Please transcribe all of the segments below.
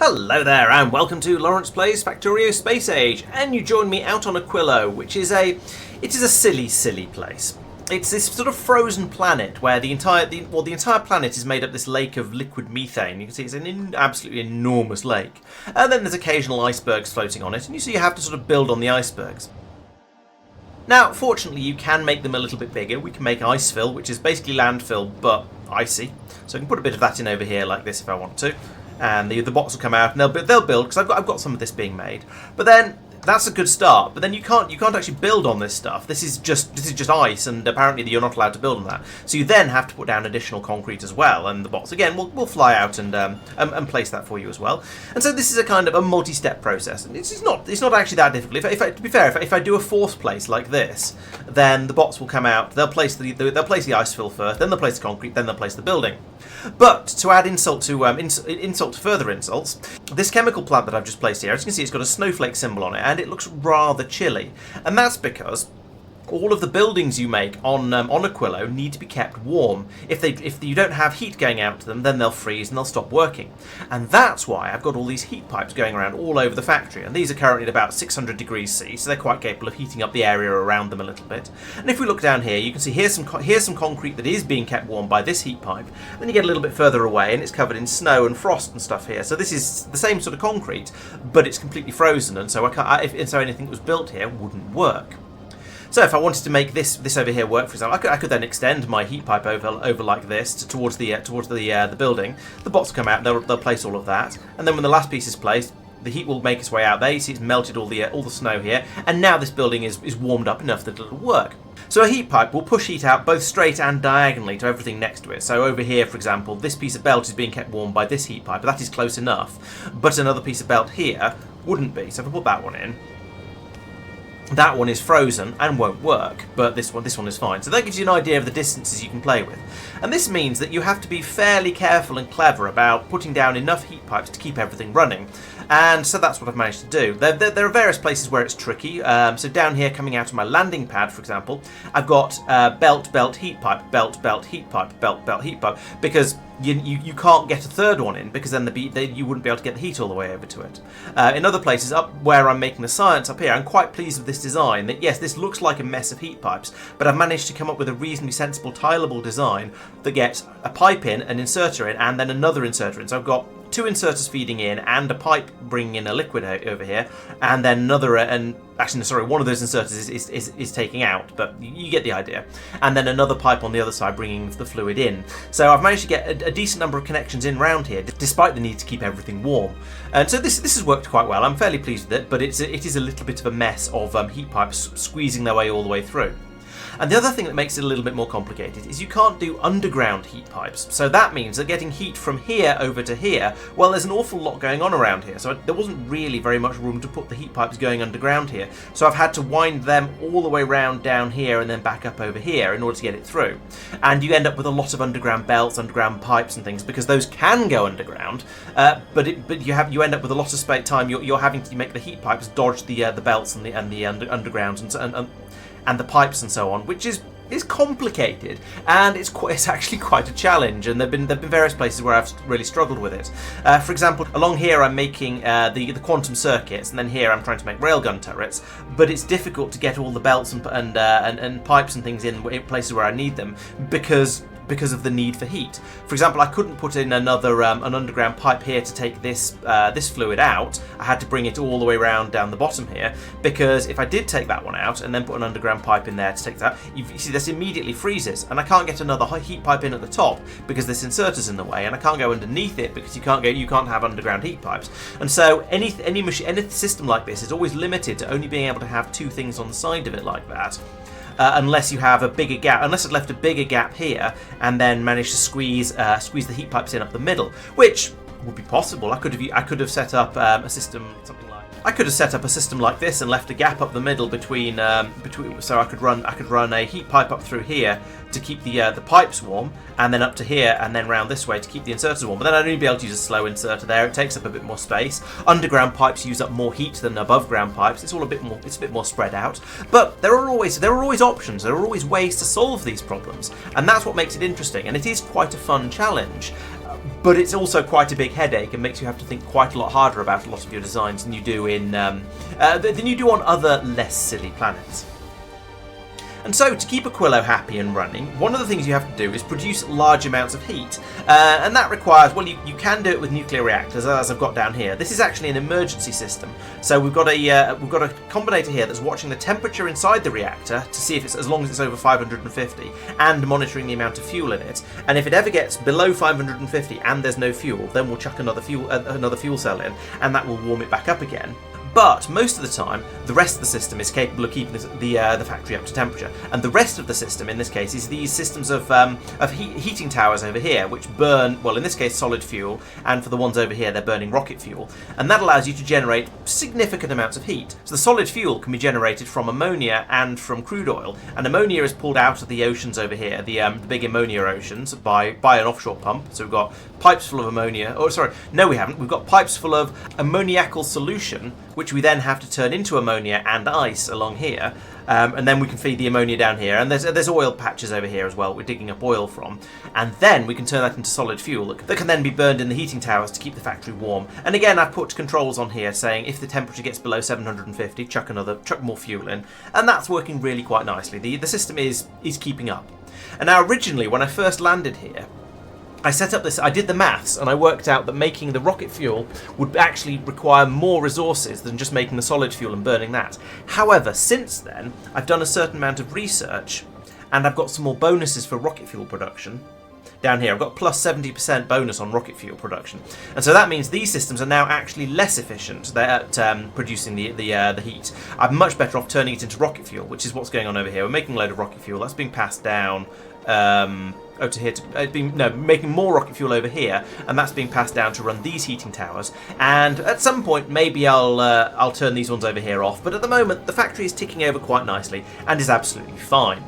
Hello there and welcome to Laurence Plays Factorio Space Age, and you join me out on Aquilo, which is a silly place. It's this sort of frozen planet where the entire planet is made up this lake of liquid methane. You can see it's an absolutely enormous lake, and then there's occasional icebergs floating on it, and you have to sort of build on the icebergs. Now, fortunately, you can make them a little bit bigger. We can make icefill, which is basically landfill but icy. So I can put a bit of that in over here like this if I want to. And the bots will come out and they'll build, because I've got some of this being made. But then that's a good start. But then you can't actually build on this stuff. This is just ice, and apparently you're not allowed to build on that. So you then have to put down additional concrete as well, and the bots again will fly out and place that for you as well. And so this is a kind of a multi-step process, and it's not actually that difficult. To be fair, if I do a fourth place like this, then the bots will come out. They'll place the ice fill first, then they'll place the concrete, then they'll place the building. But to add insult to further insults, this chemical plant that I've just placed here, as you can see, it's got a snowflake symbol on it, and it looks rather chilly. And that's because all of the buildings you make on Aquilo need to be kept warm. If you don't have heat going out to them, then they'll freeze and they'll stop working. And that's why I've got all these heat pipes going around all over the factory. And these are currently at about 600 degrees C, so they're quite capable of heating up the area around them a little bit. And if we look down here, you can see here's some concrete that is being kept warm by this heat pipe. Then you get a little bit further away, and it's covered in snow and frost and stuff here. So this is the same sort of concrete, but it's completely frozen, and so so anything that was built here wouldn't work. So if I wanted to make this over here work, for example, I could then extend my heat pipe over like this towards the building. The bots come out, they'll place all of that, and then when the last piece is placed, the heat will make its way out there. You see it's melted all the snow here, and now this building is warmed up enough that it'll work. So a heat pipe will push heat out both straight and diagonally to everything next to it. So over here, for example, this piece of belt is being kept warm by this heat pipe, but that is close enough. But another piece of belt here wouldn't be. So if I put that one in, that one is frozen and won't work, but this one is fine. So that gives you an idea of the distances you can play with. And this means that you have to be fairly careful and clever about putting down enough heat pipes to keep everything running. And so that's what I've managed to do. There are various places where it's tricky. So down here, coming out of my landing pad, for example, I've got belt, heat pipe, belt, heat pipe, belt, heat pipe, because you can't get a third one in, because then you wouldn't be able to get the heat all the way over to it. In other places, up where I'm making the science up here, I'm quite pleased with this design. That yes, this looks like a mess of heat pipes, but I've managed to come up with a reasonably sensible, tileable design that gets a pipe in, an inserter in, and then another inserter in. So I've got two inserters feeding in and a pipe bringing in a liquid over here, and then another, one of those inserters is taking out, but you get the idea. And then another pipe on the other side bringing the fluid in. So I've managed to get a decent number of connections in round here, despite the need to keep everything warm. And so this has worked quite well. I'm fairly pleased with it, but it is a little bit of a mess of heat pipes squeezing their way all the way through. And the other thing that makes it a little bit more complicated is you can't do underground heat pipes. So that means that getting heat from here over to here, well, there's an awful lot going on around here. So there wasn't really very much room to put the heat pipes going underground here. So I've had to wind them all the way round down here and then back up over here in order to get it through. And you end up with a lot of underground belts, underground pipes and things, because those can go underground. But you end up with a lot of time. You're having to make the heat pipes dodge the belts and the undergrounds and the pipes and so on, which is complicated, and it's actually quite a challenge. And there've been various places where I've really struggled with it. For example, along here I'm making the quantum circuits, and then here I'm trying to make railgun turrets. But it's difficult to get all the belts and pipes and things in places where I need them because of the need for heat. For example, I couldn't put in an underground pipe here to take this fluid out. I had to bring it all the way around down the bottom here, because if I did take that one out and then put an underground pipe in there to take that, you see this immediately freezes, and I can't get another heat pipe in at the top because this inserter's in the way, and I can't go underneath it because you can't have underground heat pipes. And so any system like this is always limited to only being able to have two things on the side of it like that. Unless you have a bigger gap, unless it left a bigger gap here, and then managed to squeeze the heat pipes in up the middle, which would be possible. I could have set up a system something like. I could have set up a system like this and left a gap up the middle between, so I could run a heat pipe up through here to keep the pipes warm, and then up to here, and then round this way to keep the inserters warm. But then I'd only be able to use a slow inserter there. It takes up a bit more space. Underground pipes use up more heat than above ground pipes. It's a bit more spread out. But there are always options. There are always ways to solve these problems, and that's what makes it interesting. And it is quite a fun challenge. but it's also quite a big headache and makes you have to think quite a lot harder about a lot of your designs than you do on other less silly planets. And so, to keep Aquilo happy and running, one of the things you have to do is produce large amounts of heat. And that requires, well, you can do it with nuclear reactors, as I've got down here. This is actually an emergency system. So we've got a combinator here that's watching the temperature inside the reactor to see if it's, as long as it's over 550, and monitoring the amount of fuel in it. And if it ever gets below 550 and there's no fuel, then we'll chuck another fuel cell in, and that will warm it back up again. But most of the time, the rest of the system is capable of keeping the factory up to temperature, and the rest of the system, in this case, is these systems of heating towers over here, which burn, well, in this case, solid fuel, and for the ones over here, they're burning rocket fuel, and that allows you to generate significant amounts of heat. So the solid fuel can be generated from ammonia and from crude oil, and ammonia is pulled out of the oceans over here, the big ammonia oceans, by an offshore pump. So we've got pipes full of ammonia. Oh, sorry, no, we haven't. We've got pipes full of ammoniacal solution, which we then have to turn into ammonia and ice along here, and then we can feed the ammonia down here, and there's oil patches over here as well we're digging up oil from, and then we can turn that into solid fuel that can then be burned in the heating towers to keep the factory warm. And again, I've put controls on here saying if the temperature gets below 750, chuck more fuel in, and that's working really quite nicely. The system is keeping up. And now originally, when I first landed here, I set up this, I did the maths, and I worked out that making the rocket fuel would actually require more resources than just making the solid fuel and burning that. However, since then, I've done a certain amount of research, and I've got some more bonuses for rocket fuel production. Down here, I've got plus 70% bonus on rocket fuel production. And so that means these systems are now actually less efficient at producing the heat. I'm much better off turning it into rocket fuel, which is what's going on over here. We're making a load of rocket fuel. That's being passed down to here, making more rocket fuel over here, and that's being passed down to run these heating towers. And at some point, maybe I'll turn these ones over here off. But at the moment, the factory is ticking over quite nicely and is absolutely fine.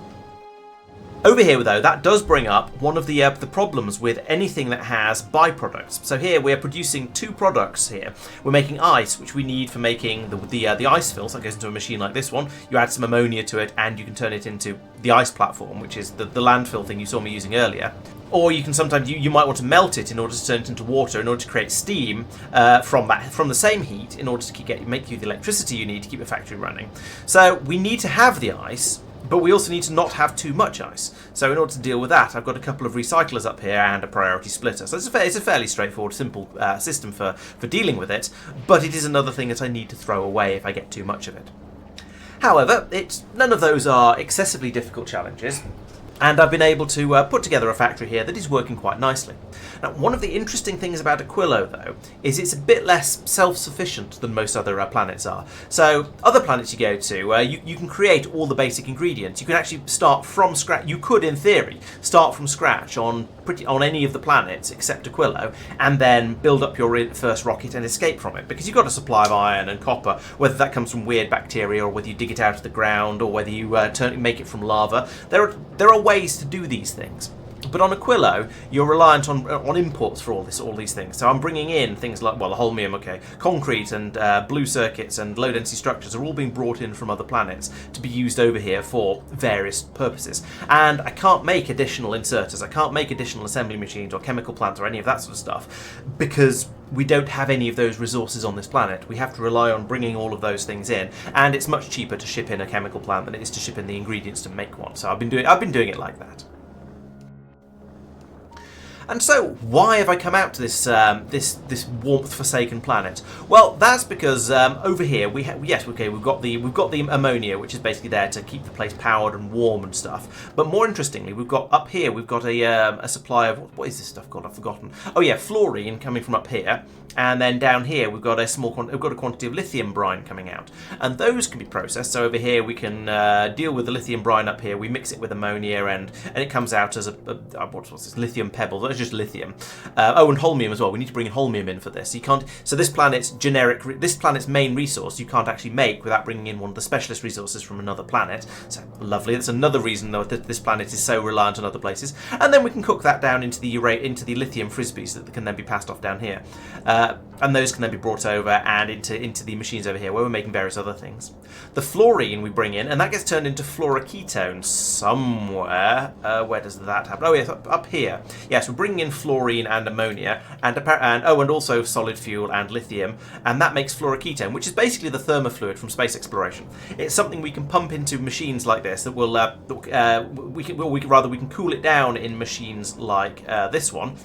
Over here, though, that does bring up one of the problems with anything that has byproducts. So here we're producing two products here. We're making ice, which we need for making the ice fill. So that goes into a machine like this one. You add some ammonia to it, and you can turn it into the ice platform, which is the landfill thing you saw me using earlier. Or you can sometimes you might want to melt it in order to turn it into water, in order to create steam from the same heat, in order to make you the electricity you need to keep the factory running. So we need to have the ice, but we also need to not have too much ice. So in order to deal with that, I've got a couple of recyclers up here and a priority splitter. So it's a fairly straightforward, simple system for dealing with it, but it is another thing that I need to throw away if I get too much of it. However, none of those are excessively difficult challenges, and I've been able to put together a factory here that is working quite nicely. Now, one of the interesting things about Aquilo, though, is it's a bit less self-sufficient than most other planets are. So, other planets you go to, you can create all the basic ingredients. You can actually start from scratch. You could, in theory, start from scratch on any of the planets except Aquilo, and then build up your first rocket and escape from it, because you've got a supply of iron and copper, whether that comes from weird bacteria or whether you dig it out of the ground or whether you make it from lava. There are ways to do these things. But on Aquilo, you're reliant on imports for all these things. So I'm bringing in things like, well, holmium, okay, concrete and blue circuits and low density structures are all being brought in from other planets to be used over here for various purposes. And I can't make additional inserters, I can't make additional assembly machines or chemical plants or any of that sort of stuff, because we don't have any of those resources on this planet. We have to rely on bringing all of those things in, and it's much cheaper to ship in a chemical plant than it is to ship in the ingredients to make one. So I've been doing it like that. And so, why have I come out to this warmth-forsaken planet? Well, that's because over here we've got the ammonia, which is basically there to keep the place powered and warm and stuff. But more interestingly, we've got a supply of what is this stuff called? I've forgotten. Oh yeah, fluorine coming from up here, and then down here we've got a quantity of lithium brine coming out, and those can be processed. So over here we can deal with the lithium brine up here. We mix it with ammonia, and it comes out as what's this, lithium pebbles. It's just lithium. And holmium as well. We need to bring holmium in for this. You can't. So this planet's main resource you can't actually make without bringing in one of the specialist resources from another planet. So lovely. That's another reason though that this planet is so reliant on other places. And then we can cook that down into the lithium frisbees that can then be passed off down here. And those can then be brought over and into the machines over here where we're making various other things. The fluorine we bring in, and that gets turned into fluoroketones somewhere. Where does that happen? Oh yes, up here. Yes, we're bringing in fluorine and ammonia, and also solid fuel and lithium, and that makes fluoroketone, which is basically the thermofluid from space exploration. It's something we can pump into machines like this that will we can cool it down in machines like this one,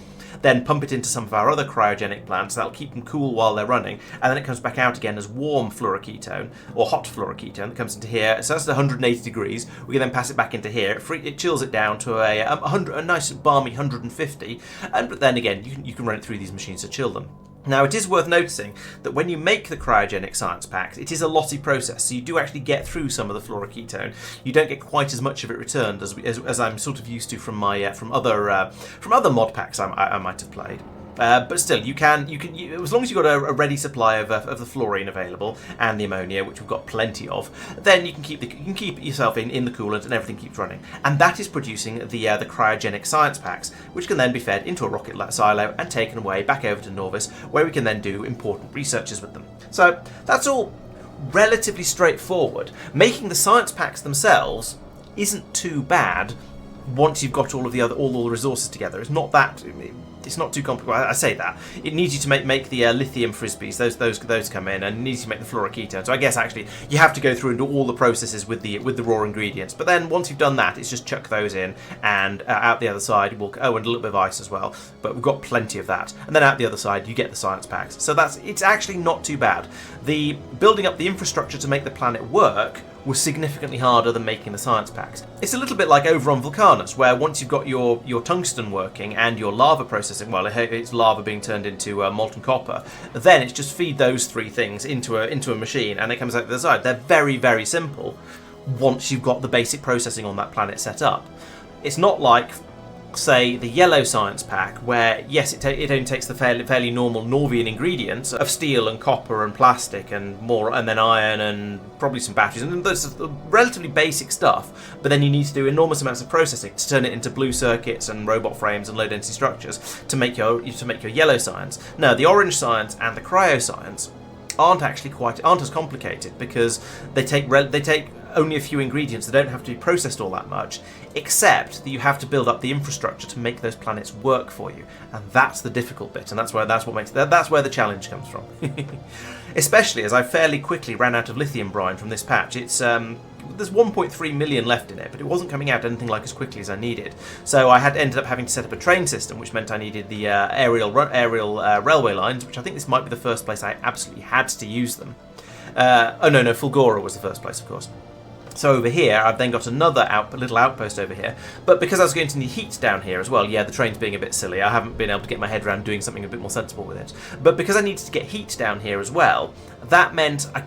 then pump it into some of our other cryogenic plants. That'll keep them cool while they're running, and then it comes back out again as warm fluoroketone, or hot fluoroketone, that comes into here. So that's at 180 degrees. We can then pass it back into here. It chills it down to a nice balmy 150, but then again, you can run it through these machines to chill them. Now, it is worth noticing that when you make the cryogenic science packs, it is a lossy process, so you do actually get through some of the fluoroketone. You don't get quite as much of it returned as I'm sort of used to from other mod packs I might have played. But still, you can as long as you've got a ready supply of the fluorine available and the ammonia, which we've got plenty of, then you can keep yourself in the coolant and everything keeps running. And that is producing the cryogenic science packs, which can then be fed into a rocket silo and taken away back over to Norvis, where we can then do important researches with them. So that's all relatively straightforward. Making the science packs themselves isn't too bad once you've got all the resources together. It's not too complicated. I say that. It needs you to make the lithium frisbees. Those come in, and it needs you to make the fluoroketone. So I guess actually you have to go through and do all the processes with the raw ingredients. But then once you've done that, it's just chuck those in, and out the other side and a little bit of ice as well. But we've got plenty of that. And then out the other side you get the science packs. So it's actually not too bad. The building up the infrastructure to make the planet work was significantly harder than making the science packs. It's a little bit like over on Vulcanus, where once you've got your tungsten working and your lava processing, well, it's lava being turned into molten copper, then it's just feed those three things into a machine and it comes out the other side. They're very, very simple once you've got the basic processing on that planet set up. It's not like, say, the yellow science pack, where yes, it only takes the fairly normal Norvian ingredients of steel and copper and plastic and more, and then iron and probably some batteries, and there's relatively basic stuff, but then you need to do enormous amounts of processing to turn it into blue circuits and robot frames and low density structures to make your yellow science. No, the orange science and the cryo science aren't as complicated, because they take only a few ingredients. They don't have to be processed all that much, except that you have to build up the infrastructure to make those planets work for you, and that's the difficult bit, and that's where the challenge comes from. Especially as I fairly quickly ran out of lithium brine from this patch. It's there's 1.3 million left in it, but it wasn't coming out anything like as quickly as I needed. So I ended up having to set up a train system, which meant I needed the aerial railway lines, which I think this might be the first place I absolutely had to use them. Fulgora was the first place, of course. So over here, I've then got another little outpost over here. But because I was going to need heat down here as well, yeah, the train's being a bit silly. I haven't been able to get my head around doing something a bit more sensible with it. But because I needed to get heat down here as well, that meant I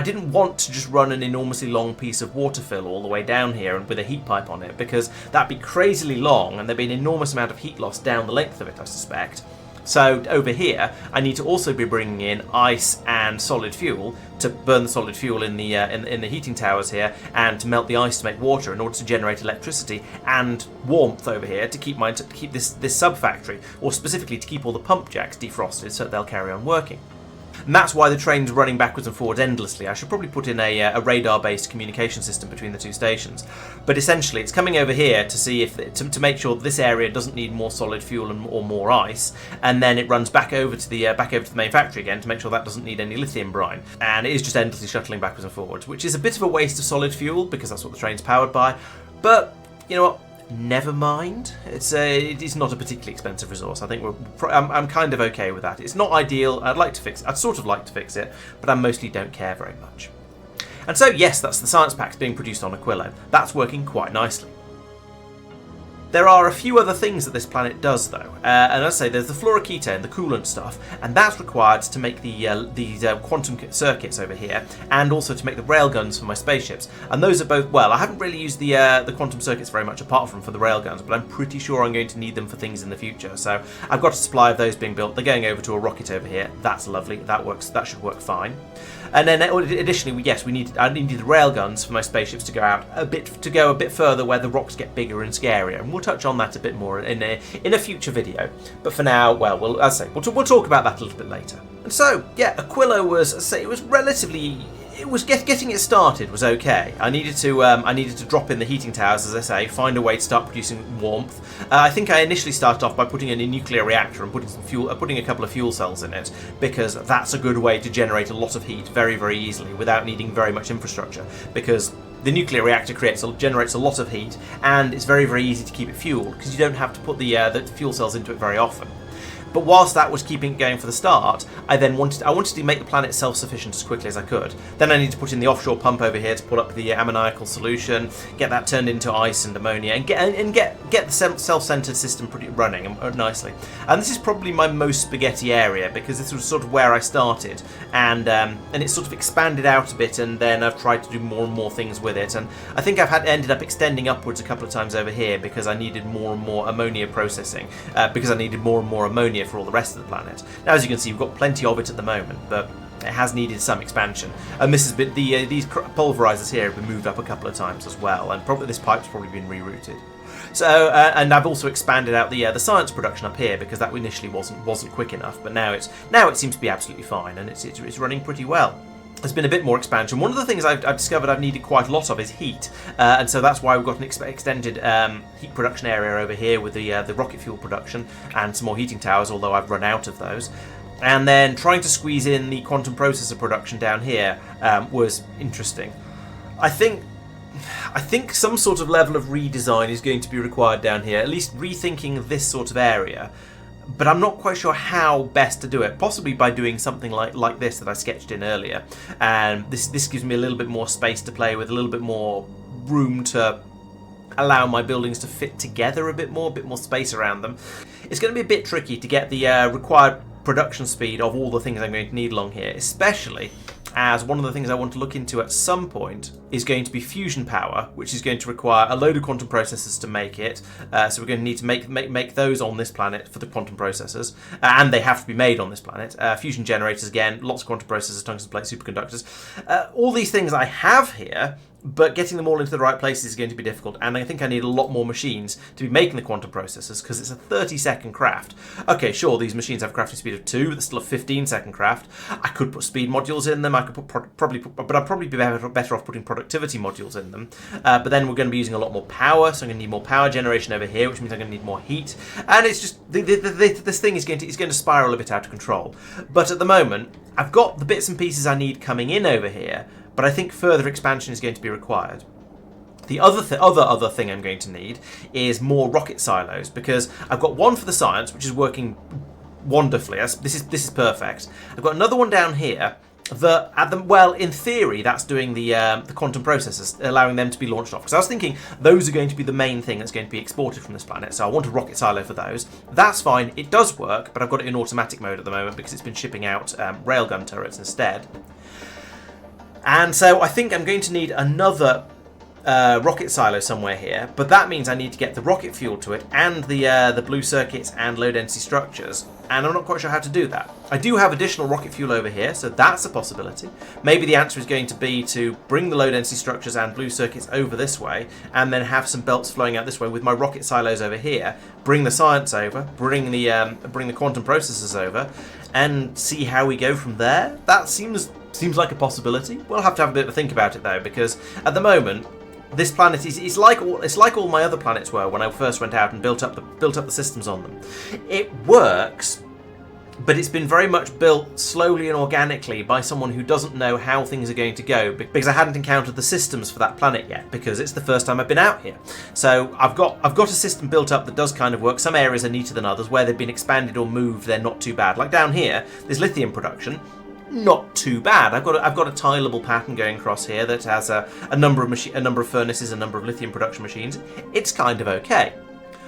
didn't want to just run an enormously long piece of water fill all the way down here and with a heat pipe on it, because that'd be crazily long and there'd be an enormous amount of heat loss down the length of it, I suspect. So over here, I need to also be bringing in ice and solid fuel to burn the solid fuel in the heating towers here, and to melt the ice to make water in order to generate electricity and warmth over here to keep this sub factory, or specifically to keep all the pump jacks defrosted so that they'll carry on working. And that's why the train's running backwards and forwards endlessly. I should probably put in a radar-based communication system between the two stations. But essentially, it's coming over here to see to make sure that this area doesn't need more solid fuel or more ice, and then it runs back over to the main factory again to make sure that doesn't need any lithium brine. And it is just endlessly shuttling backwards and forwards, which is a bit of a waste of solid fuel because that's what the train's powered by. But you know what? Never mind. It is not a particularly expensive resource. I think I'm kind of okay with that. It's not ideal. I'd sort of like to fix it, but I mostly don't care very much. And so yes, that's the science packs being produced on Aquilo. That's working quite nicely. There are a few other things that this planet does, though, and as I say, there's the fluoroketone, the coolant stuff, and that's required to make these quantum circuits over here, and also to make the railguns for my spaceships. And those are both, well, I haven't really used the quantum circuits very much apart from for the railguns, but I'm pretty sure I'm going to need them for things in the future. So I've got a supply of those being built. They're going over to a rocket over here. That's lovely. That works. That should work fine. And then additionally, I needed the railguns for my spaceships to go a bit further where the rocks get bigger and scarier, and we'll touch on that a bit more in a future video. But for now, well, we'll talk about that a little bit later. And so, yeah, Aquilo was, as I say, it it was getting it started was okay. I needed to drop in the heating towers, as I say, find a way to start producing warmth. I think I initially started off by putting in a nuclear reactor and putting a couple of fuel cells in it, because that's a good way to generate a lot of heat very, very easily without needing very much infrastructure, because the nuclear reactor generates a lot of heat, and it's very, very easy to keep it fueled because you don't have to put the fuel cells into it very often. But whilst that was keeping it going for the start, I wanted to make the planet self-sufficient as quickly as I could. Then I need to put in the offshore pump over here to put up the ammoniacal solution, get that turned into ice and ammonia, and get the self-centered system running nicely. And this is probably my most spaghetti area, because this was sort of where I started, and it's sort of expanded out a bit, and then I've tried to do more and more things with it. And I think I've ended up extending upwards a couple of times over here because I needed more and more ammonia processing, because I needed more and more ammonia for all the rest of the planet. Now, as you can see, we've got plenty of it at the moment, but it has needed some expansion. And this has been these pulverizers here have been moved up a couple of times as well, and probably this pipe's probably been rerouted. So, and I've also expanded out the science production up here, because that initially wasn't quick enough, but now it seems to be absolutely fine, and it's running pretty well. There's been a bit more expansion. One of the things I've discovered I've needed quite a lot of is heat, and so that's why we've got an extended heat production area over here with the rocket fuel production and some more heating towers, although I've run out of those. And then trying to squeeze in the quantum processor production down here was interesting. I think some sort of level of redesign is going to be required down here, at least rethinking this sort of area. But I'm not quite sure how best to do it. Possibly by doing something like this that I sketched in earlier. And this gives me a little bit more space to play with, a little bit more room to allow my buildings to fit together a bit more space around them. It's going to be a bit tricky to get the required production speed of all the things I'm going to need along here, especially as one of the things I want to look into at some point is going to be fusion power, which is going to require a load of quantum processors to make it. So we're going to need to make those on this planet for the quantum processors, and they have to be made on this planet. Fusion generators, again, lots of quantum processors, tungsten plate superconductors. All these things I have here, but getting them all into the right places is going to be difficult, and I think I need a lot more machines to be making the quantum processors, because it's a 30-second craft. Okay, sure, these machines have a crafting speed of 2, but it's still a 15-second craft. I could put speed modules in them, I could but I'd probably be better off putting productivity modules in them. But then we're going to be using a lot more power, so I'm going to need more power generation over here, which means I'm going to need more heat, and it's just, this thing is going to spiral a bit out of control. But at the moment, I've got the bits and pieces I need coming in over here, but I think further expansion is going to be required. The other thing I'm going to need is more rocket silos, because I've got one for the science, which is working wonderfully. This is perfect. I've got another one down here that, in theory, that's doing the quantum processors, allowing them to be launched off. Because I was thinking those are going to be the main thing that's going to be exported from this planet, so I want a rocket silo for those. That's fine, it does work, but I've got it in automatic mode at the moment because it's been shipping out railgun turrets instead. And so I think I'm going to need another rocket silo somewhere here, but that means I need to get the rocket fuel to it and the blue circuits and low density structures, and I'm not quite sure how to do that. I do have additional rocket fuel over here, so that's a possibility. Maybe the answer is going to be to bring the low density structures and blue circuits over this way, and then have some belts flowing out this way with my rocket silos over here, bring the science over, bring the quantum processors over, and see how we go from there. That seems like a possibility. We'll have to have a bit of a think about it though, because at the moment this planet is like all my other planets were when I first went out and built up the systems on them. It works, but it's been very much built slowly and organically by someone who doesn't know how things are going to go, because I hadn't encountered the systems for that planet yet, because it's the first time I've been out here. So I've got a system built up that does kind of work. Some areas are neater than others. Where they've been expanded or moved, they're not too bad. Like down here, there's lithium production. Not too bad. I've got a tileable pattern going across here that has a number of furnaces, a number of lithium production machines. It's kind of okay.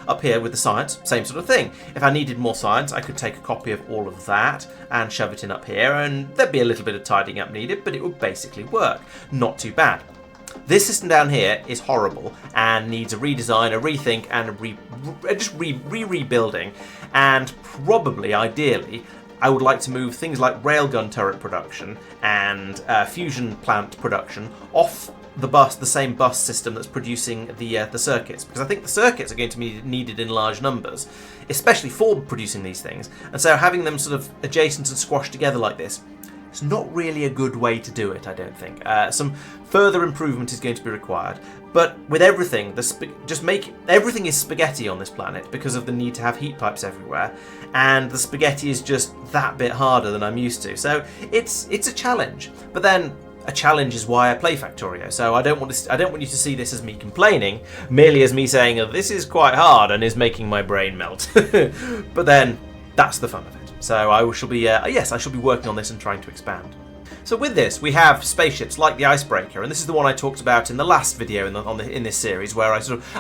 Up here with the science, same sort of thing. If I needed more science, I could take a copy of all of that and shove it in up here, and there'd be a little bit of tidying up needed, but it would basically work. Not too bad. This system down here is horrible and needs a redesign, a rethink, and a rebuilding, and probably, ideally, I would like to move things like railgun turret production and fusion plant production off the same bus system that's producing the circuits, because I think the circuits are going to be needed in large numbers, especially for producing these things. And so having them sort of adjacent and squashed together like this it's not really a good way to do it, I don't think. Some further improvement is going to be required. But with everything, everything is spaghetti on this planet because of the need to have heat pipes everywhere, and the spaghetti is just that bit harder than I'm used to. So it's a challenge. But then a challenge is why I play Factorio. So I don't want you to see this as me complaining, merely as me saying, oh, this is quite hard and is making my brain melt. But then that's the fun of it. So I shall be working on this and trying to expand. So with this, we have spaceships like the Icebreaker, and this is the one I talked about in the last video in this series, where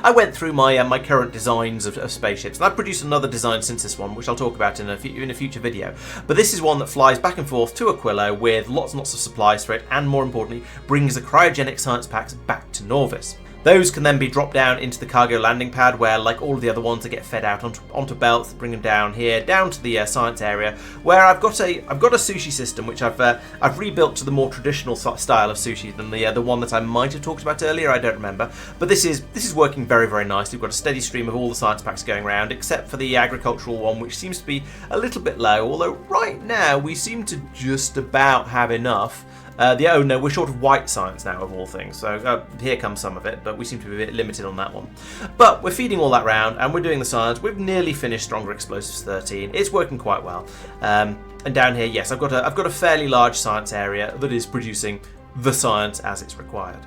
I went through my current designs of spaceships, and I've produced another design since this one, which I'll talk about in a future video. But this is one that flies back and forth to Aquilo with lots and lots of supplies for it, and more importantly, brings the cryogenic science packs back to Norvis. Those can then be dropped down into the cargo landing pad, where, like all of the other ones, they get fed out onto belts, bring them down here, down to the science area, where I've got a sushi system which I've rebuilt to the more traditional style of sushi than the one that I might have talked about earlier. I don't remember, but this is working very, very nicely. We've got a steady stream of all the science packs going around, except for the agricultural one, which seems to be a little bit low. Although right now we seem to just about have enough. Oh no, we're short of white science now, of all things, so here comes some of it, but we seem to be a bit limited on that one. But we're feeding all that round, and we're doing the science. We've nearly finished Stronger Explosives 13. It's working quite well. And down here, yes, I've got a fairly large science area that is producing the science as it's required.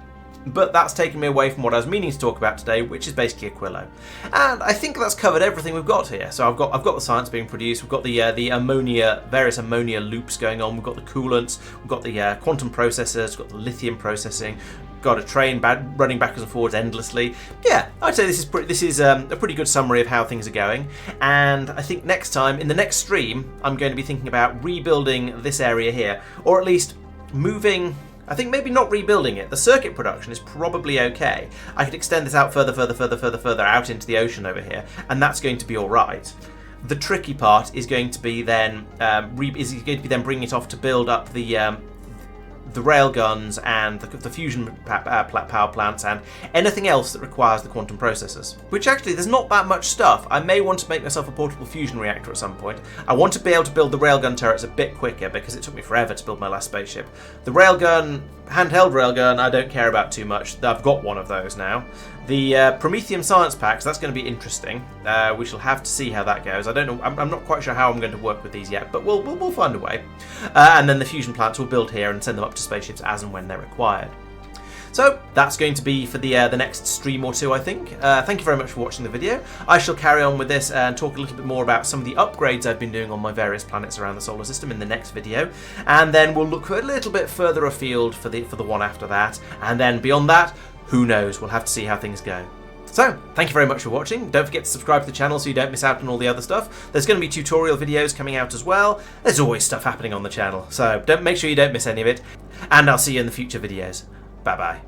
But that's taken me away from what I was meaning to talk about today, which is basically Aquilo. And I think that's covered everything we've got here. So I've got the science being produced, we've got the ammonia, various ammonia loops going on, we've got the coolants, we've got the quantum processors, we've got the lithium processing, got a train running backwards and forwards endlessly. Yeah, I'd say this is a pretty good summary of how things are going. And I think next time, in the next stream, I'm going to be thinking about rebuilding this area here, or at least moving. I think maybe not rebuilding it. The circuit production is probably okay. I could extend this out further out into the ocean over here, and that's going to be all right. The tricky part is going to be then bringing it off to build up the rail guns and the fusion power plants and anything else that requires the quantum processors. Which actually, there's not that much stuff. I may want to make myself a portable fusion reactor at some point. I want to be able to build the railgun turrets a bit quicker because it took me forever to build my last spaceship. The railgun, handheld railgun, I don't care about too much. I've got one of those now. The Promethium science packs, that's going to be interesting. We shall have to see how that goes. I don't know. I'm not quite sure how I'm going to work with these yet, but we'll find a way. And then the fusion plants we'll build here and send them up to spaceships as and when they're required. So that's going to be for the next stream or two, I think. Thank you very much for watching the video. I shall carry on with this and talk a little bit more about some of the upgrades I've been doing on my various planets around the solar system in the next video, and then we'll look a little bit further afield for the one after that, and then beyond that, who knows? We'll have to see how things go. So, thank you very much for watching. Don't forget to subscribe to the channel so you don't miss out on all the other stuff. There's going to be tutorial videos coming out as well. There's always stuff happening on the channel, so make sure you don't miss any of it. And I'll see you in the future videos. Bye bye.